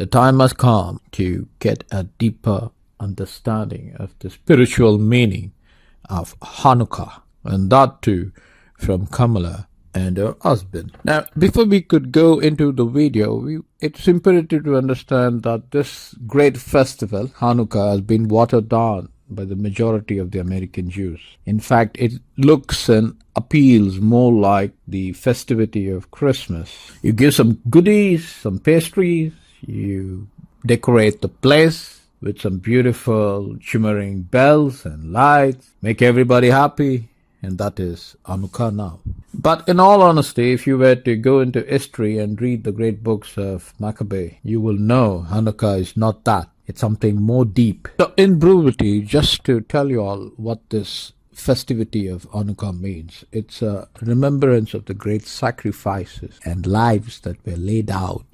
The time has come to get a deeper understanding of the spiritual meaning of Hanukkah, and that too from Kamala and her husband. Now, before we could go into the video, it's imperative to understand that this great festival, Hanukkah, has been watered down by the majority of the American Jews. In fact, it looks and appeals more like the festivity of Christmas. You give some goodies, some pastries, you decorate the place with some beautiful shimmering bells and lights, make everybody happy, and that is Hanukkah now. But in all honesty, if you were to go into history and read the great books of Maccabee, you will know Hanukkah is not that. It's something more deep. So in brevity, just to tell you all what this festivity of Hanukkah means, it's a remembrance of the great sacrifices and lives that were laid out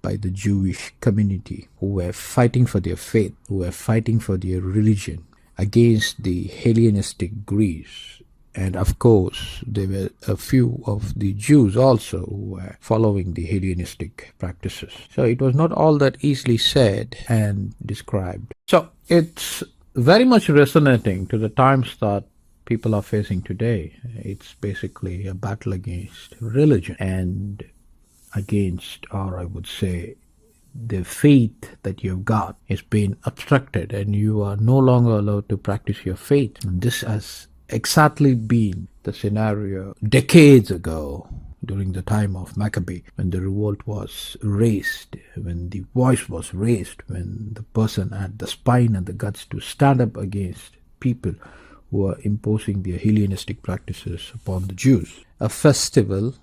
by the Jewish community who were fighting for their faith, who were fighting for their religion against the Hellenistic Greece. And of course, there were a few of the Jews also who were following the Hellenistic practices. So it was not all that easily said and described. So it's very much resonating to the times that people are facing today. It's basically a battle against religion and against, or I would say, the faith that you've got is being obstructed and you are no longer allowed to practice your faith. And this has exactly been the scenario decades ago during the time of Maccabee, when the revolt was raised, when the voice was raised, when the person had the spine and the guts to stand up against people who were imposing their Hellenistic practices upon the Jews. A festival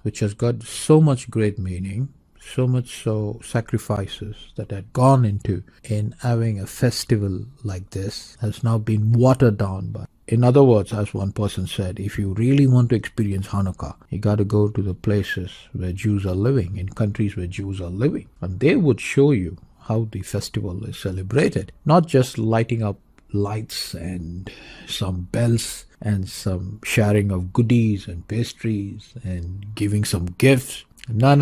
which has got so much great meaning, so much so sacrifices that had gone into in having a festival like this, has now been watered down by. In other words, as one person said, if you really want to experience Hanukkah, you got to go to the places where Jews are living, in countries where Jews are living, and they would show you how the festival is celebrated. Not just lighting up lights and some bells and some sharing of goodies and pastries and giving some gifts. No.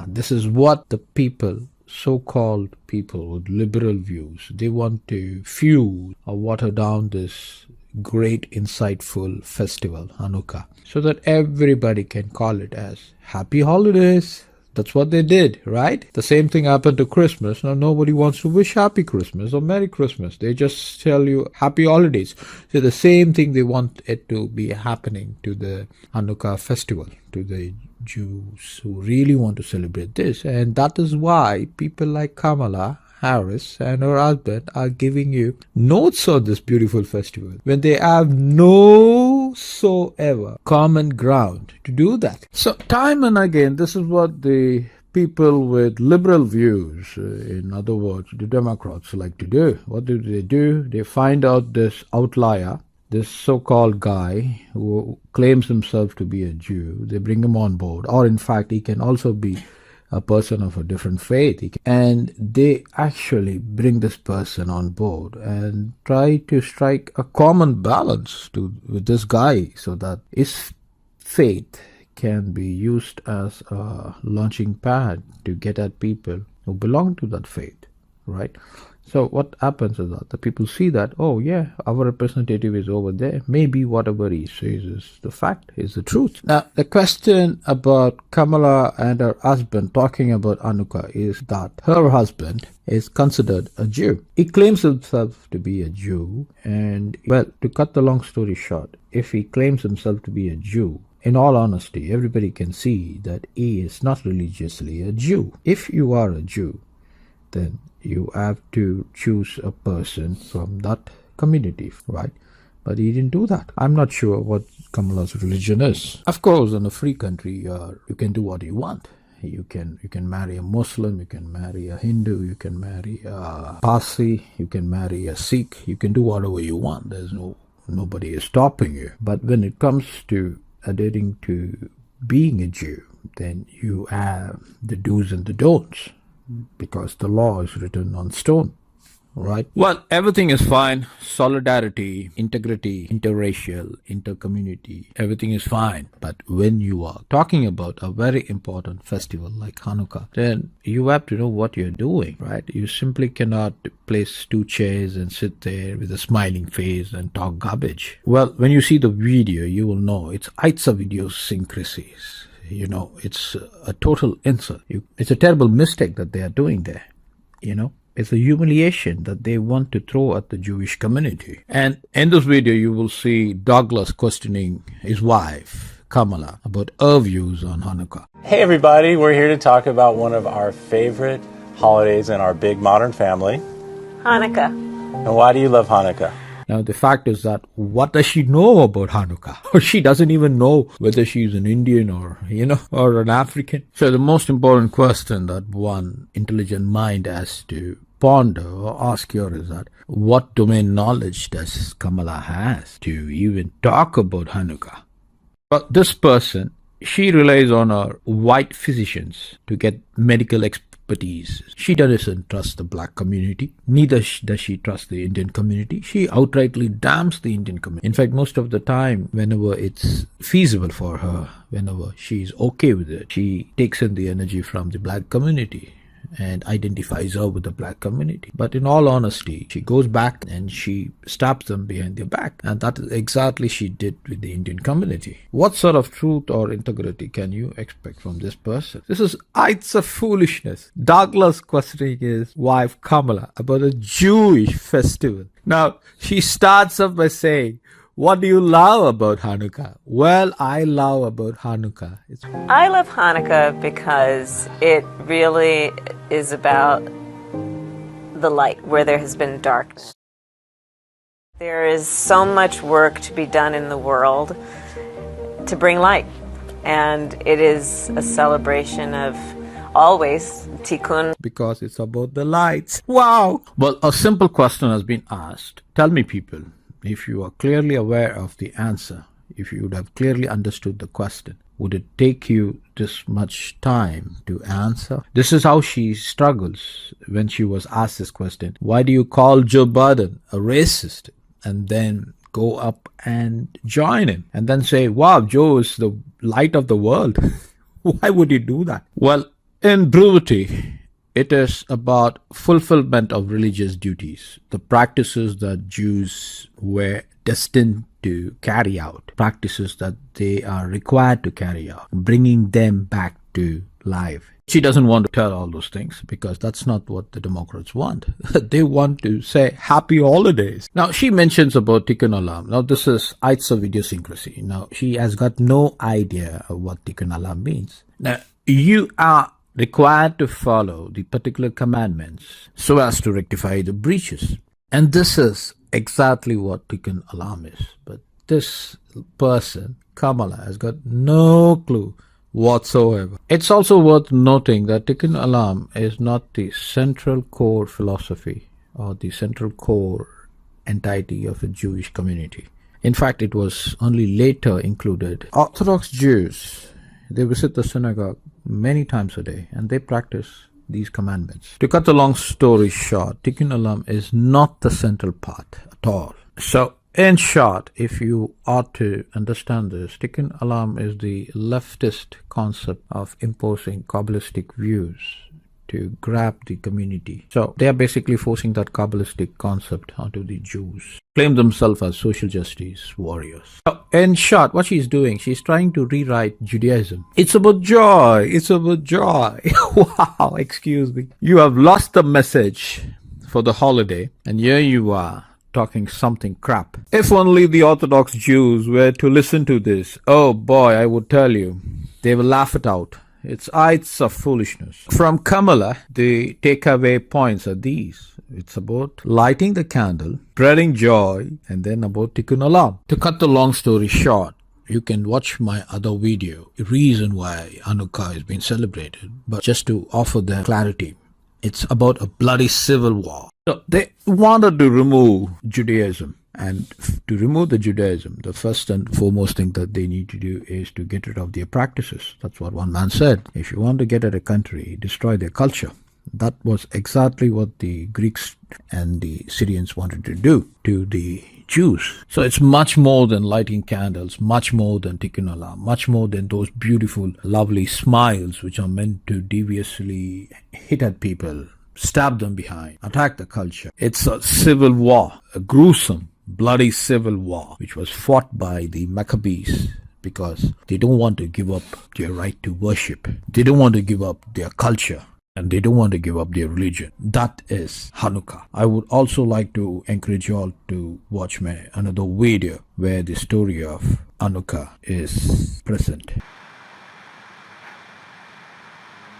This is what the people, so-called people with liberal views, they want to fuse or water down this great insightful festival, Hanukkah, so that everybody can call it as Happy Holidays. That's what they did, right? The same thing happened to Christmas. Now nobody wants to wish Happy Christmas or Merry Christmas. They just tell you Happy Holidays. So the same thing they want it to be happening to the Hanukkah festival, to the Jews who really want to celebrate this. And that is why people like Kamala Harris and her husband are giving you notes on this beautiful festival when they have no so ever common ground to do that. So time and again, this is what the people with liberal views, in other words, the Democrats, like to do. What do? They find out this outlier, this so-called guy who claims himself to be a Jew. They bring him on board, or in fact, he can also be a person of a different faith, and they actually bring this person on board and try to strike a common balance with this guy so that his faith can be used as a launching pad to get at people who belong to that faith, right? So what happens is that the people see that, oh yeah, our representative is over there. Maybe whatever he says is the fact, is the truth. Now, the question about Kamala and her husband talking about Hanukkah is that her husband is considered a Jew. He claims himself to be a Jew, and, well, to cut the long story short, if he claims himself to be a Jew, in all honesty, everybody can see that he is not religiously a Jew. If you are a Jew, then you have to choose a person from that community, right? But he didn't do that. I'm not sure what Kamala's religion is. Of course, in a free country, you can do what you want. You can marry a Muslim, you can marry a Hindu, you can marry a Parsi, you can marry a Sikh. You can do whatever you want. Nobody is stopping you. But when it comes to adhering to being a Jew, then you have the do's and the don'ts, because the law is written on stone. right? Well, everything is fine. Solidarity, integrity, interracial, intercommunity, everything is fine. But when you are talking about a very important festival like Hanukkah, then you have to know what you're doing, right? You simply cannot place two chairs and sit there with a smiling face and talk garbage. Well, when you see the video, you will know it's idiosyncrasies. It's a total insult. It's a terrible mistake that they are doing there. It's a humiliation that they want to throw at the Jewish community. And in this video, you will see Douglas questioning his wife, Kamala, about her views on Hanukkah. Hey everybody, we're here to talk about one of our favorite holidays in our big modern family, Hanukkah. And why do you love Hanukkah? Now, the fact is that what does she know about Hanukkah? Or she doesn't even know whether she's an Indian or an African. So the most important question that one intelligent mind has to ponder or ask here is that what domain knowledge does Kamala has to even talk about Hanukkah? But this person, she relies on her white physicians to get medical expertise. She doesn't trust the black community, neither does she trust the Indian community. She outrightly damns the Indian community. In fact, most of the time, whenever it's feasible for her, whenever she's okay with it, she takes in the energy from the black community and identifies her with the black community. But in all honesty, she goes back and she stabs them behind their back. And that is exactly she did with the Indian community. What sort of truth or integrity can you expect from this person? It's a foolishness. Douglas questioning his wife Kamala about a Jewish festival. Now, she starts off by saying, what do you love about Hanukkah? Well, I love about Hanukkah. I love Hanukkah because it really is about the light where there has been darkness. There is so much work to be done in the world to bring light. And it is a celebration of always tikkun. Because it's about the lights. Wow! Well, a simple question has been asked. Tell me, people, if you are clearly aware of the answer, if you would have clearly understood the question, would it take you this much time to answer? This is how she struggles when she was asked this question. Why do you call Joe Biden a racist? And then go up and join him and then say, wow, Joe is the light of the world. Why would you do that? Well, in brevity, it is about fulfillment of religious duties, the practices that Jews were destined to carry out, practices that they are required to carry out, bringing them back to life. She doesn't want to tell all those things because that's not what the Democrats want. They want to say happy holidays. Now, she mentions about Tikkun Olam. Now, this is it's of idiosyncrasy. Now, she has got no idea of what Tikkun Olam means. Now, you are required to follow the particular commandments so as to rectify the breaches. And this is exactly what Tikkun Olam is. But this person, Kamala, has got no clue whatsoever. It's also worth noting that Tikkun Olam is not the central core philosophy or the central core entity of a Jewish community. In fact, it was only later included. Orthodox Jews, they visit the synagogue many times a day and they practice these commandments. To cut the long story short, Tikkun Olam is not the central part at all. So, in short, if you ought to understand this, Tikkun Olam is the leftist concept of imposing Kabbalistic views to grab the community. So they are basically forcing that Kabbalistic concept onto the Jews. Claim themselves as social justice warriors. So in short, what she's doing, she's trying to rewrite Judaism. It's about joy. It's about joy. Wow, excuse me. You have lost the message for the holiday, and here you are talking something crap. If only the Orthodox Jews were to listen to this, oh boy, I would tell you, they will laugh it out. It's a foolishness. From Kamala, the takeaway points are these. It's about lighting the candle, spreading joy, and then about Tikkun Olam. To cut the long story short, you can watch my other video, reason why Hanukkah is being celebrated. But just to offer the clarity, it's about a bloody civil war. So they wanted to remove Judaism. And to remove the Judaism, the first and foremost thing that they need to do is to get rid of their practices. That's what one man said. If you want to get at a country, destroy their culture. That was exactly what the Greeks and the Syrians wanted to do to the Jews. So it's much more than lighting candles, much more than tikkun olam, much more than those beautiful, lovely smiles which are meant to deviously hit at people, stab them behind, attack the culture. It's a civil war, a gruesome, bloody civil war, which was fought by the Maccabees because they don't want to give up their right to worship. They don't want to give up their culture. And they don't want to give up their religion. That is Hanukkah. I would also like to encourage you all to watch another video where the story of Hanukkah is present.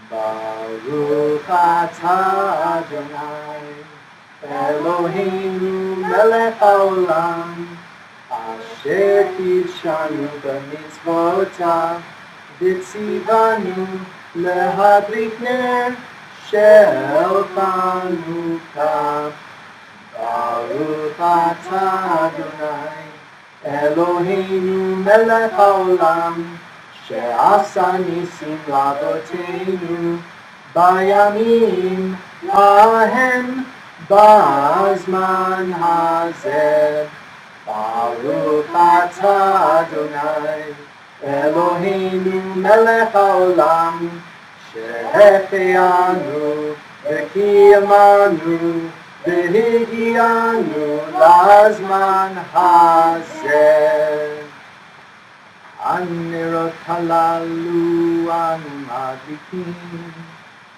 Baruch atah Adonai Eloheinu melech haolam asher kidshanu b'mitzvotav v'tzivanu להדליק נר של חנוכה. ברוך אתה אדוני אלוהינו מלך העולם שעשה ניסים לאבותינו בימים ההם בזמן הזה. ברוך אתה אדוני אלוהינו מלך העולם שהחיינו וקיימנו והגיענו לזמן הזה. הנרות הללו אנו מדליקים,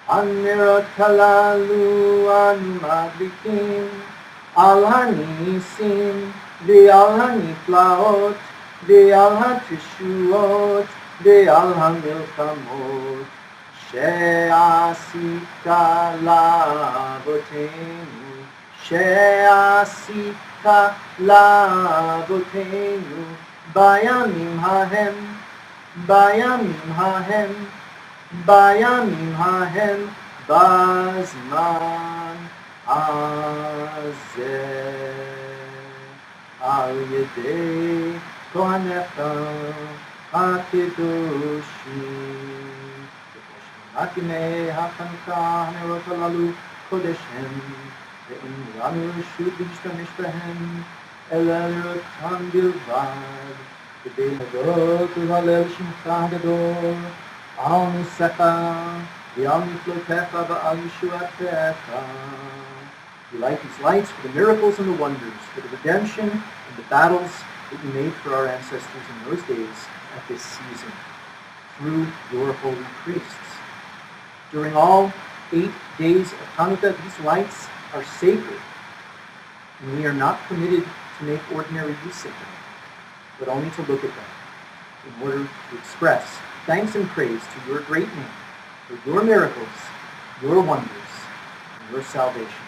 הנרות הללו אנו מדליקים על הניסים ועל הנפלאות ועל התשועות ועל המלחמות שעשית לאבותינו, שעשית לאבותינו בימים ההם, בימים ההם, בימים ההם בזמן הזה. על ידי כהניך הקדושים. בשמונת ימי החנוכה הנרות הללו קודש הם, ואין לנו רשות להשתמש בהם, אלא לראותם בלבד, כדי להודות ולהלל שמך הגדול, על ניסיך ועל נפלאותיך ועל ישועתך. We light these lights for the miracles and the wonders, for the redemption and the battles that you made for our ancestors in those days at this season, through your holy priests. During all 8 days of Hanukkah, these lights are sacred, and we are not permitted to make ordinary use of them, but only to look at them in order to express thanks and praise to your great name for your miracles, your wonders, and your salvation.